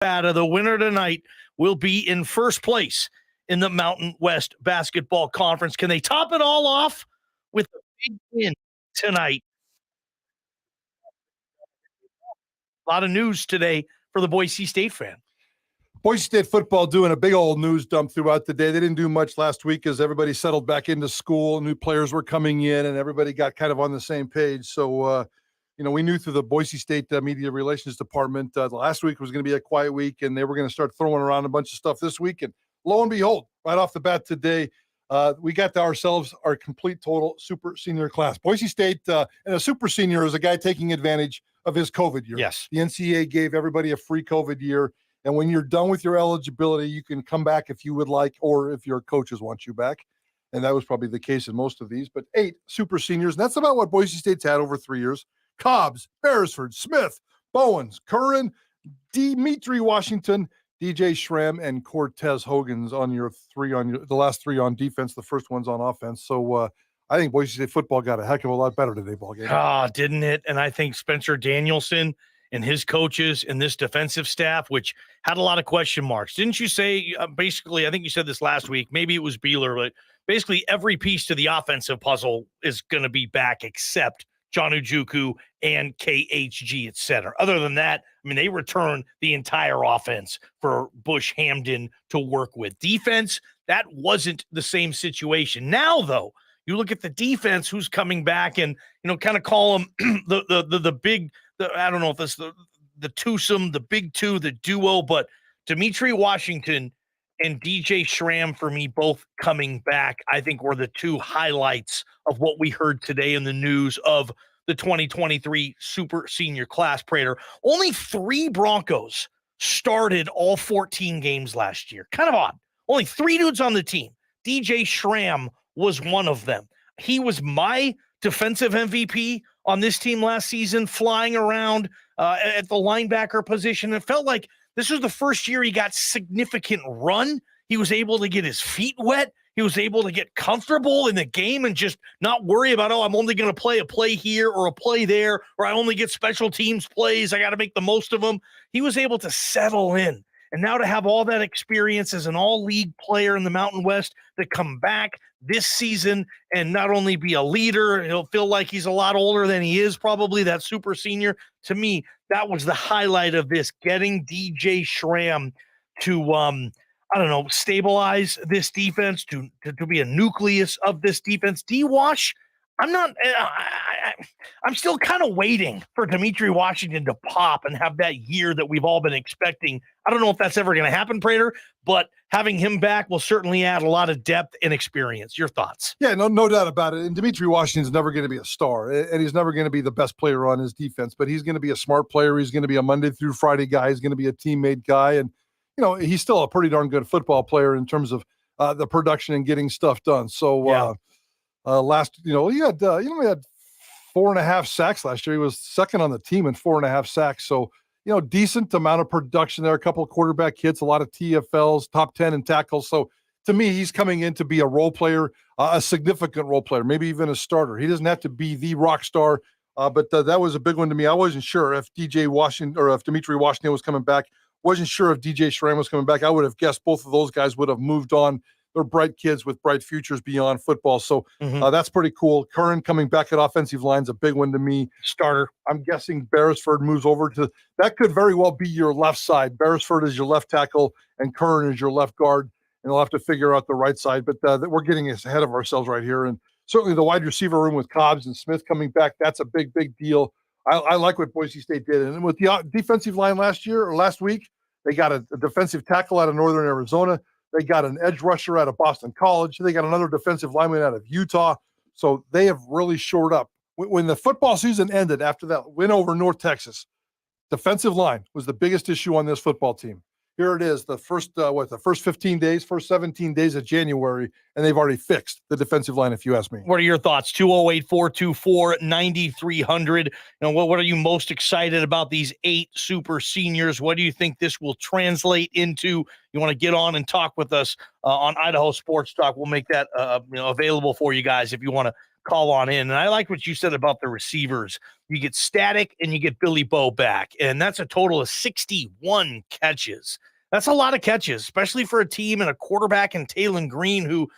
Nevada, the winner tonight will be in first place in the Mountain West Basketball Conference. Can they top it all off with a big win tonight? A lot of news today for the Boise State fan. Boise State football doing a big old news dump throughout the day. They didn't do much last week as everybody settled back into school. New players were coming in, and everybody got kind of on the same page. So, we knew through the Boise State Media Relations Department the last week was going to be a quiet week, and they were going to start throwing around a bunch of stuff this week. And lo and behold, right off the bat today, we got to ourselves our complete total super senior class. Boise State and a super senior is a guy taking advantage of his COVID year. Yes. The NCAA gave everybody a free COVID year. And when you're done with your eligibility, you can come back if you would like, or if your coaches want you back. And that was probably the case in most of these. But 8 super seniors, and that's about what Boise State's had over 3 years. Cobbs, Beresford, Smith, Bowens, Curran, Dimitri Washington, DJ Schramm, and Cortez Hogan's on the last 3 on defense. The first one's on offense. So I think Boise State football got a heck of a lot better today, ballgame. Didn't it? And I think Spencer Danielson and his coaches and this defensive staff, which had a lot of question marks. Didn't you say, basically, I think you said this last week, maybe it was Beeler, but basically every piece to the offensive puzzle is going to be back except John Ujuku and KHG, et cetera. Other than that, they returned the entire offense for Bush Hamden to work with. Defense, that wasn't the same situation. Now, though, you look at the defense, who's coming back and, kind of call them the big, I don't know if that's the twosome, the big two, the duo, but Dimitri Washington and DJ Schramm, for me, both coming back, I think were the 2 highlights of what we heard today in the news of the 2023 super senior class. Prater, only 3 Broncos started all 14 games last year. Kind of odd. Only 3 dudes on the team. DJ Schramm was one of them. He was my defensive MVP on this team last season, flying around at the linebacker position. It felt like this was the first year he got significant run. He was able to get his feet wet. He was able to get comfortable in the game and just not worry about, I'm only going to play a play here or a play there, or I only get special teams plays. I got to make the most of them. He was able to settle in. And now to have all that experience as an all-league player in the Mountain West to come back this season and not only be a leader, he'll feel like he's a lot older than he is, probably that super senior. To me, that was the highlight of this, getting DJ Schramm to, stabilize this defense, to be a nucleus of this defense. D-Wash, I'm still kind of waiting for Dimitri Washington to pop and have that year that we've all been expecting. I don't know if that's ever going to happen, Prater, but having him back will certainly add a lot of depth and experience. Your thoughts? Yeah, no doubt about it. And Dimitri Washington's never going to be a star, and he's never going to be the best player on his defense, but he's going to be a smart player. He's going to be a Monday through Friday guy. He's going to be a teammate guy. And, he's still a pretty darn good football player in terms of the production and getting stuff done. So, yeah. He had 4.5 sacks last year. He was second on the team in 4.5 sacks. So, decent amount of production there, a couple of quarterback hits, a lot of TFLs, top 10 in tackles. So to me, he's coming in to be a role player, a significant role player, maybe even a starter. He doesn't have to be the rock star, but that was a big one to me. I wasn't sure if DJ Washington or if Dimitri Washington was coming back. Wasn't sure if DJ Schramm was coming back. I would have guessed both of those guys would have moved on. They're bright kids with bright futures beyond football. So that's pretty cool. Curran coming back at offensive line's a big one to me. Starter. I'm guessing Beresford moves over to – that could very well be your left side. Beresford is your left tackle and Curran is your left guard. And they'll have to figure out the right side. But we're getting ahead of ourselves right here. And certainly the wide receiver room with Cobbs and Smith coming back, that's a big, big deal. I like what Boise State did. And with the defensive line last week, they got a defensive tackle out of Northern Arizona. They got an edge rusher out of Boston College. They got another defensive lineman out of Utah. So they have really shored up. When the football season ended after that win over North Texas, defensive line was the biggest issue on this football team. Here it is, the first 17 days, first 17 days of January, and they've already fixed the defensive line, if you ask me. What are your thoughts? 208-424-9300. What are you most excited about these 8 super seniors? What do you think this will translate into? You want to get on and talk with us on Idaho Sports Talk. We'll make that available for you guys if you want to call on in. And I like what you said about the receivers. You get Static and you get Billy Bo back, and that's a total of 61 catches. That's a lot of catches, especially for a team and a quarterback in Taylon Green, who,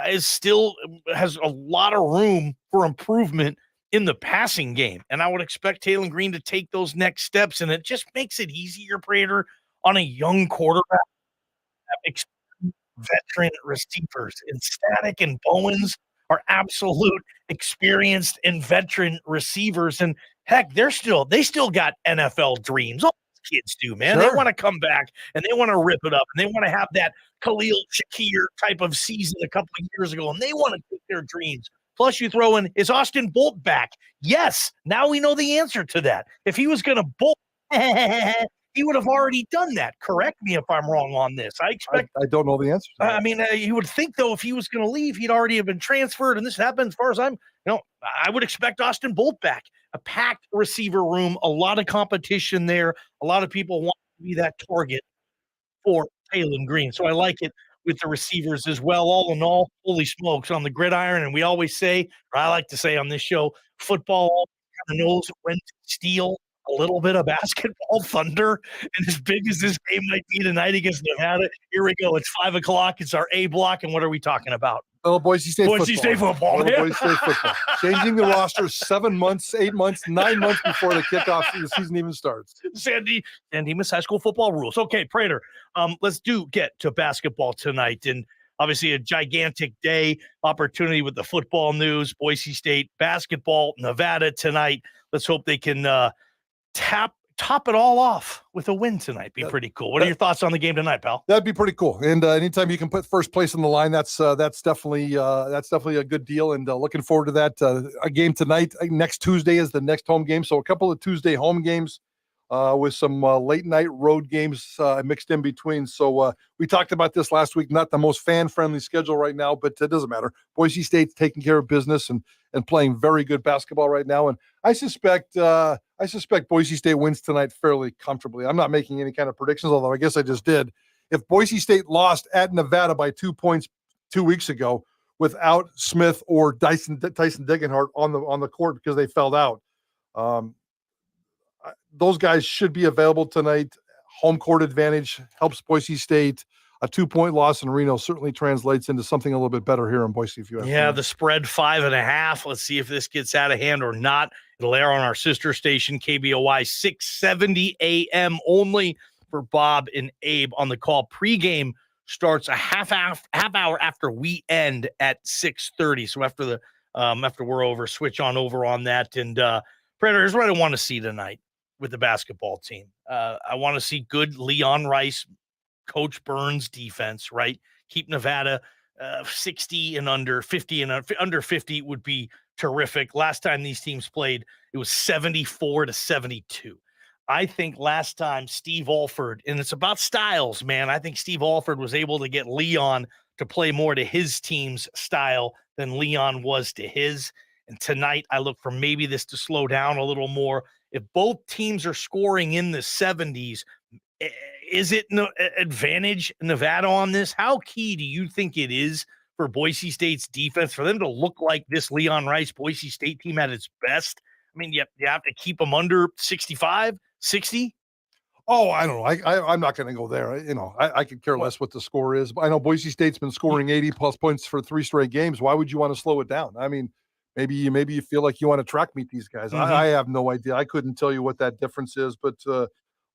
is still has a lot of room for improvement in the passing game. And I would expect Taylon Green to take those next steps, and it just makes it easier, Prater, on a young quarterback. Veteran receivers and Static and Bowens are absolute experienced and veteran receivers. And heck, they still got NFL dreams. All these kids do, man. Sure. They want to come back and they want to rip it up and they want to have that Khalil Shakir type of season a couple of years ago, and they want to take their dreams. Plus, you throw in, is Austin Bolt back? Yes. Now we know the answer to that. If he was going to bolt, he would have already done that. Correct me if I'm wrong on this. I don't know the answer. You would think, though, if he was going to leave, he'd already have been transferred. And this happened as far as I would expect Austin Bolt back. A packed receiver room, a lot of competition there. A lot of people want to be that target for Taylon Green. So I like it with the receivers as well. All in all, holy smokes, on the gridiron. And we always say, or I like to say on this show, football kind of knows when to steal a little bit of basketball thunder. And as big as this game might be tonight against Nevada, here we go. It's 5 o'clock. It's our A block. And what are we talking about? Oh, Boise State football. Boise State football. Boise State football. Changing the roster 7 months, 8 months, 9 months before the kickoff of the season even starts. San Dimas High School football rules. Okay, Prater, let's get to basketball tonight. And obviously a gigantic day, opportunity with the football news, Boise State basketball, Nevada tonight. Let's hope they can top it all off with a win tonight. Be pretty cool. What are your thoughts on the game tonight, pal? That'd be pretty cool. And anytime you can put first place on the line, that's definitely a good deal. And looking forward to that. A game tonight. Next Tuesday is the next home game. So a couple of Tuesday home games with some late night road games mixed in between. So we talked about this last week. Not the most fan friendly schedule right now, but it doesn't matter. Boise State's taking care of business and playing very good basketball right now. And I suspect Boise State wins tonight fairly comfortably. I'm not making any kind of predictions, although I guess I just did. If Boise State lost at Nevada by 2 points 2 weeks ago without Smith or Tyson Degenhart on the court because they fell out, those guys should be available tonight. Home court advantage helps Boise State. A 2-point loss in Reno certainly translates into something a little bit better here in Boise. If you have the spread 5.5. Let's see if this gets out of hand or not. It'll air on our sister station, KBOI, 6:70 a.m. only for Bob and Abe on the call. Pregame starts a half hour after we end at 6:30. So after we're over, switch on over on that. And Prater, here's what I want to see tonight with the basketball team. I want to see good Leon Rice, Coach Burns defense, right? Keep Nevada 60 and under, 50 and under 50 would be terrific. Last time these teams played, it was 74-72. I think last time Steve Alford, and it's about styles, man. I think Steve Alford was able to get Leon to play more to his team's style than Leon was to his. And tonight I look for maybe this to slow down a little more. If both teams are scoring in the 70s, is it no advantage Nevada on this? How key do you think it is for Boise State's defense for them to look like this Leon Rice Boise State team at its best? I mean, you have to keep them under 65, 60. Oh, I don't know. I'm not going to go there. I could care less what the score is. I know Boise State's been scoring 80 plus points for 3 straight games. Why would you want to slow it down? I mean, maybe you feel like you want to track meet these guys. Mm-hmm. I have no idea. I couldn't tell you what that difference is, but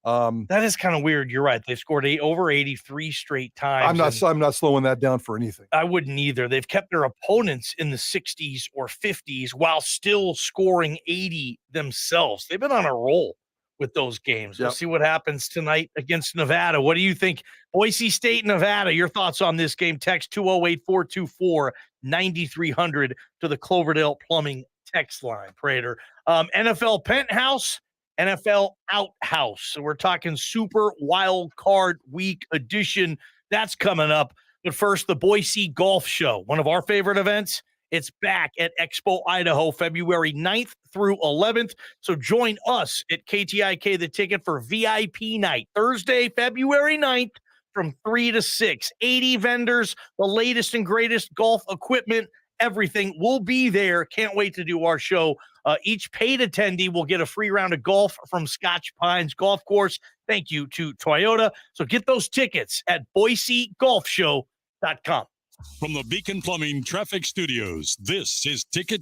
that is kind of weird. You're right. They've scored over 83 straight times. I'm not slowing that down for anything. I wouldn't either. They've kept their opponents in the 60s or 50s while still scoring 80 themselves. They've been on a roll with those games. Yep. We'll see what happens tonight against Nevada. What do you think? Boise State, Nevada, your thoughts on this game? Text 208-424-9300 to the Cloverdale Plumbing text line, Prater. NFL Penthouse, NFL Outhouse. So we're talking Super Wild Card Week edition. That's coming up. But first, the Boise Golf Show, one of our favorite events. It's back at Expo, Idaho, February 9th through 11th. So join us at KTIK The Ticket for VIP night, Thursday, February 9th from 3 to 6. 80 vendors, the latest and greatest golf equipment everything. We'll be there. Can't wait to do our show. Each paid attendee will get a free round of golf from Scotch Pines Golf Course. Thank you to Toyota. So get those tickets at BoiseGolfShow.com. From the Beacon Plumbing Traffic Studios, this is Ticket